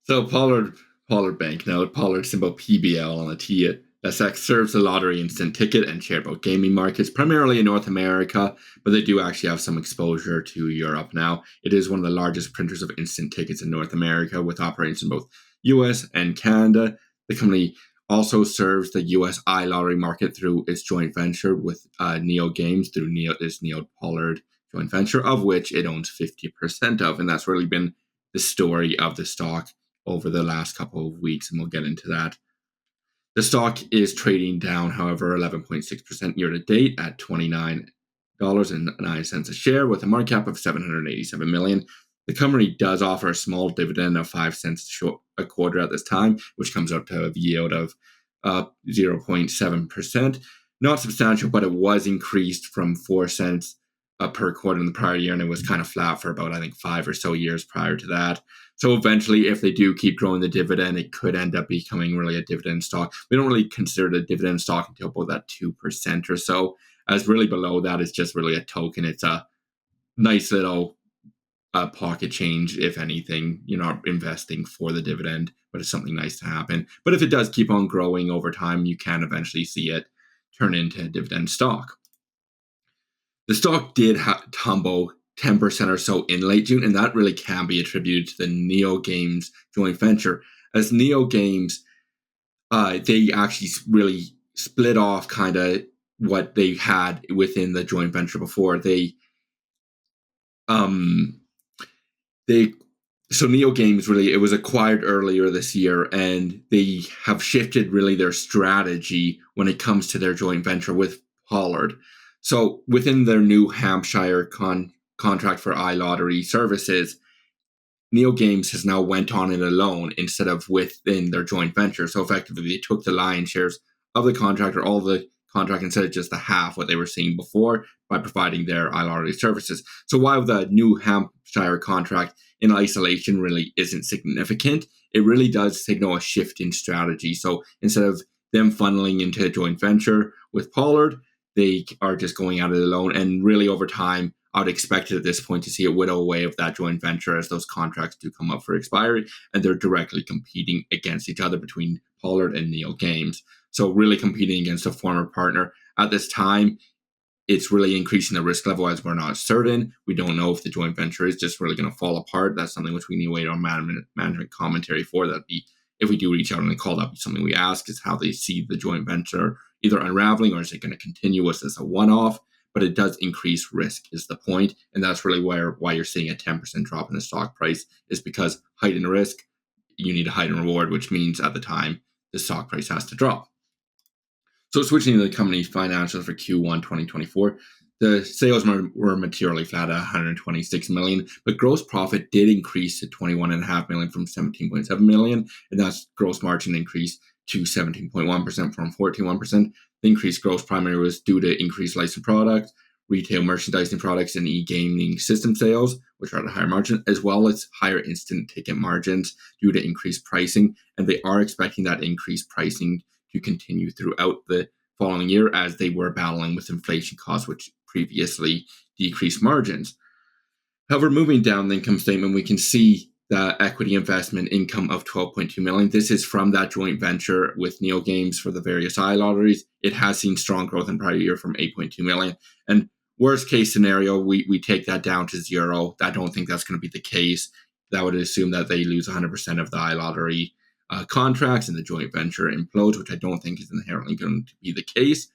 So Pollard Banknote, Pollard symbol PBL on the TSX serves the lottery instant ticket and shareable gaming markets, primarily in North America, but they do actually have some exposure to Europe now. It is one of the largest printers of instant tickets in North America, with operations in both US and Canada. The company also serves the US iLottery market through its joint venture with Neo Games through this Neo Pollard joint venture, of which it owns 50% of, and that's really been the story of the stock over the last couple of weeks, and we'll get into that. The stock is trading down, however, 11.6% year to date at $29.09 a share, with a market cap of $787 million. The company does offer a small dividend of 5 cents a quarter at this time, which comes up to a yield of 0.7%. Not substantial, but it was increased from 4 cents per quarter in the prior year, and it was kind of flat for about, I think, 5 or so years prior to that. So eventually, if they do keep growing the dividend, it could end up becoming really a dividend stock. We don't really consider it a dividend stock until about that 2% or so, as really below that is just really a token. It's a nice little pocket change, if anything. You're not investing for the dividend, but it's something nice to happen. But if it does keep on growing over time, you can eventually see it turn into a dividend stock. The stock did tumble 10% or so in late June, and that really can be attributed to the Neo Games joint venture. As Neo Games, they actually really split off kind of what they had within the joint venture before. So Neo Games really, it was acquired earlier this year, and they have shifted really their strategy when it comes to their joint venture with Pollard. So within their New Hampshire contract for iLottery services, Neo Games has now went on it alone instead of within their joint venture. So effectively, they took the lion's shares of the contract, or all the contract, instead of just the half what they were seeing before, by providing their iLottery services. So while the New Hampshire contract in isolation really isn't significant, it really does signal a shift in strategy. So instead of them funneling into a joint venture with Pollard, they are just going at it alone. And really over time, I would expect it at this point to see a whittle away of that joint venture as those contracts do come up for expiry, and they're directly competing against each other between Pollard and Neo Games. So really competing against a former partner. At this time, it's really increasing the risk level, as we're not certain. We don't know if the joint venture is just really going to fall apart. That's something which we need to wait on management commentary for. That'd be, if we do reach out on the call, that'd be something we ask, is how they see the joint venture either unraveling, or is it going to continue as a one-off? But it does increase risk, is the point. And that's really why you're seeing a 10% drop in the stock price, is because heightened risk, you need a heightened reward, which means at the time the stock price has to drop. So switching to the company's financials for Q1 2024, the sales were materially flat at $126 million, but gross profit did increase to $21.5 million from $17.7 million, and that's gross margin increased to 17.1% from 14.1%. The increased gross primarily was due to increased licensed products, retail merchandising products, and e-gaming system sales, which are at a higher margin, as well as higher instant ticket margins due to increased pricing. And they are expecting that increased pricing to continue throughout the following year, as they were battling with inflation costs, which previously decreased margins. However, moving down the income statement, we can see the equity investment income of $12.2 million. This is from that joint venture with Neo Games for the various iLotteries. It has seen strong growth in prior year from $8.2 million. And worst case scenario, we take that down to zero. I don't think that's going to be the case. That would assume that they lose 100% of the iLottery contracts and the joint venture implodes, which I don't think is inherently going to be the case.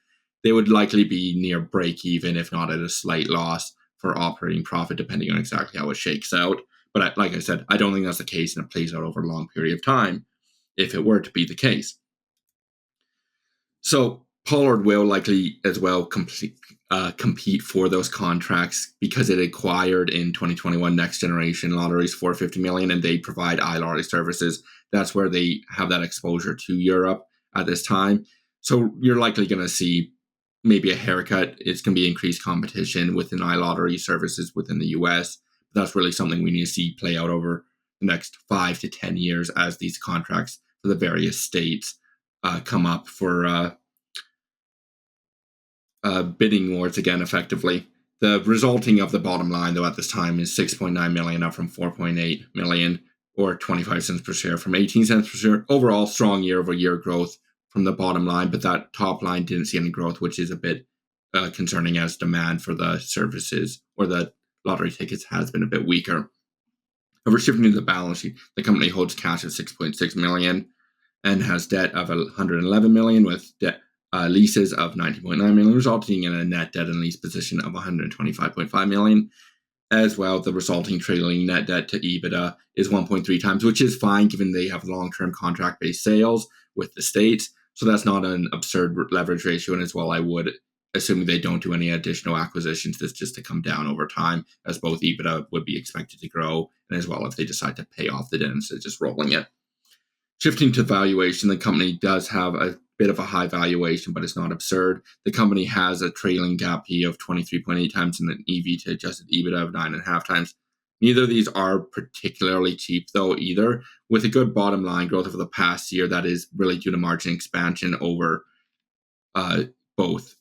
They would likely be near break even, if not at a slight loss for operating profit, depending on exactly how it shakes out. But like I said, I don't think that's the case, and it plays out over a long period of time if it were to be the case. So Pollard will likely as well compete for those contracts, because it acquired in 2021 Next Generation Lotteries for $50 million, and they provide iLottery services. That's where they have that exposure to Europe at this time. So you're likely going to see maybe a haircut. It's going to be increased competition within iLottery services within the US. That's really something we need to see play out over the next 5 to 10 years as these contracts for the various states come up for bidding wars again, effectively. The resulting of the bottom line, though, at this time is $6.9 million, up from $4.8 million or 25 cents per share from 18 cents per share. Overall, strong year-over-year growth from the bottom line, but that top line didn't see any growth, which is a bit concerning as demand for the services or the lottery tickets has been a bit weaker. However, shifting to the balance sheet, the company holds cash of $6.6 million and has debt of $111 million with debt leases of $90.9 million, resulting in a net debt and lease position of $125.5 million. As well, the resulting trailing net debt to EBITDA is 1.3 times, which is fine given they have long-term contract-based sales with the states. So that's not an absurd leverage ratio. And as well, I would, assuming they don't do any additional acquisitions, this just to come down over time, as both EBITDA would be expected to grow, and as well if they decide to pay off the debt instead of just rolling it. Shifting to valuation, the company does have a bit of a high valuation, but it's not absurd. The company has a trailing GAAP P of 23.8 times and an EV to adjusted EBITDA of 9.5 times. Neither of these are particularly cheap, though, either. With a good bottom line growth over the past year, that is really due to margin expansion over both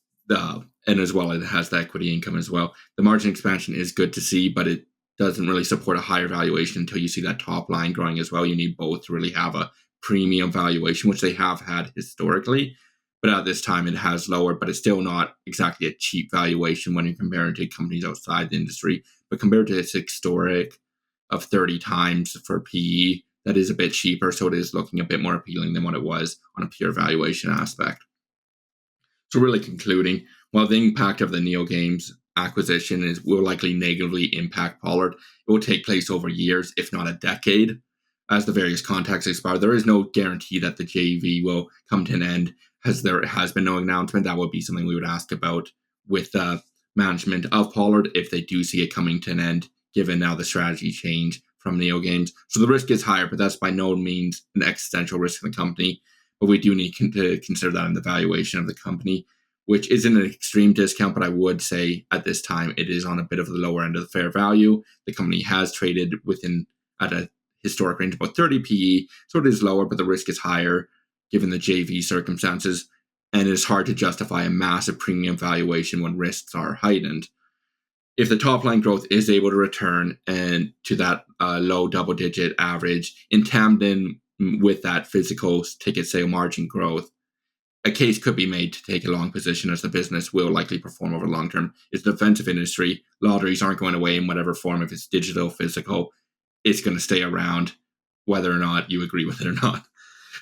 and as well it has the equity income as well. The margin expansion is good to see, but it doesn't really support a higher valuation until you see that top line growing as well. You need both to really have a premium valuation, which they have had historically, but at this time it has lowered, but it's still not exactly a cheap valuation when you compare it to companies outside the industry. But compared to its historic of 30 times for PE, that is a bit cheaper, so it is looking a bit more appealing than what it was on a pure valuation aspect. So really concluding, while the impact of the NeoGames acquisition will likely negatively impact Pollard, it will take place over years, if not a decade. As the various contracts expire, there is no guarantee that the JV will come to an end, as there has been no announcement. That would be something we would ask about with the management of Pollard if they do see it coming to an end, given now the strategy change from NeoGames. So the risk is higher, but that's by no means an existential risk in the company. But we do need to consider that in the valuation of the company, which isn't an extreme discount, but I would say at this time it is on a bit of the lower end of the fair value. The company has traded at a historic range about 30 PE, so it is lower, but the risk is higher given the JV circumstances, and it is hard to justify a massive premium valuation when risks are heightened. If the top line growth is able to return and to that low double-digit average in tandem with that physical ticket sale margin growth, a case could be made to take a long position as the business will likely perform over the long term. It's a defensive industry. Lotteries aren't going away in whatever form. If it's digital, physical, it's going to stay around whether or not you agree with it or not.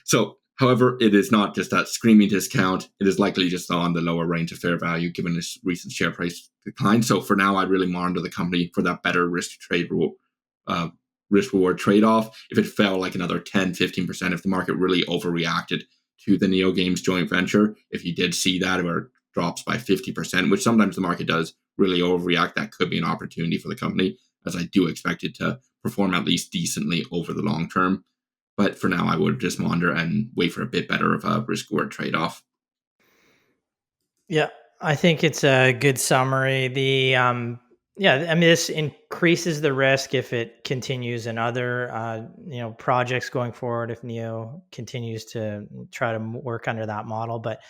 So, however, it is not just that screaming discount. It is likely just on the lower range of fair value given its recent share price decline. So for now, I'd really monitor the company for that better risk reward trade-off. If it fell like another 10, 15%, if the market really overreacted to the NeoGames joint venture, if you did see that or it drops by 50%, which sometimes the market does really overreact, that could be an opportunity for the company, as I do expect it to perform at least decently over the long term. But for now, I would just monitor and wait for a bit better of a risk-reward trade-off. Yeah, I think it's a good summary. This increases the risk if it continues in other, projects going forward. If Neo continues to try to work under that model, but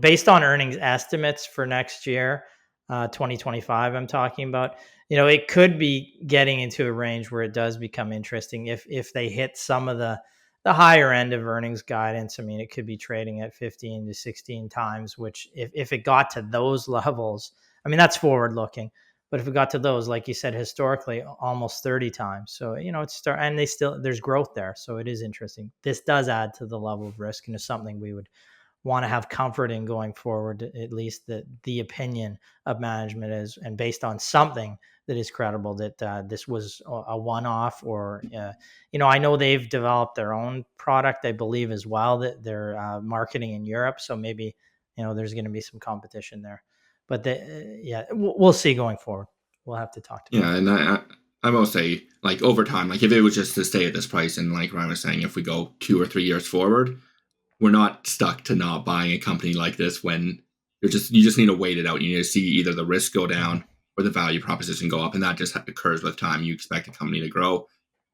based on earnings estimates for next year, 2025, I'm talking about. It could be getting into a range where it does become interesting if they hit some of the higher end of earnings guidance. I mean, it could be trading at 15 to 16 times, which if it got to those levels, I mean, that's forward looking, but if it got to those, like you said, historically almost 30 times. So, and there's growth there. So it is interesting. This does add to the level of risk and is something we would want to have comfort in going forward, at least the opinion of management is, and based on something that is credible, that this was a one-off, or I know they've developed their own product, I believe, as well, that they're marketing in Europe, so maybe there's going to be some competition there, but we'll see going forward. We'll have to talk to them. And I will say, like, over time, like if it was just to stay at this price, and like Ryan was saying, if we go 2 or 3 years forward, we're not stuck to not buying a company like this when you just need to wait it out. You need to see either the risk go down or the value proposition go up, and that just occurs with time. You expect a company to grow.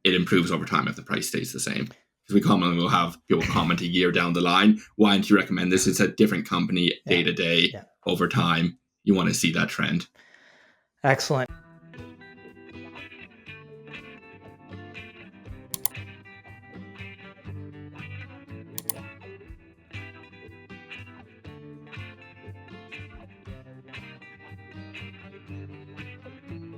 It improves over time if the price stays the same. Because we commonly will have people comment a year down the line, why don't you recommend this? It's a different company day to day over time. You want to see that trend. Excellent.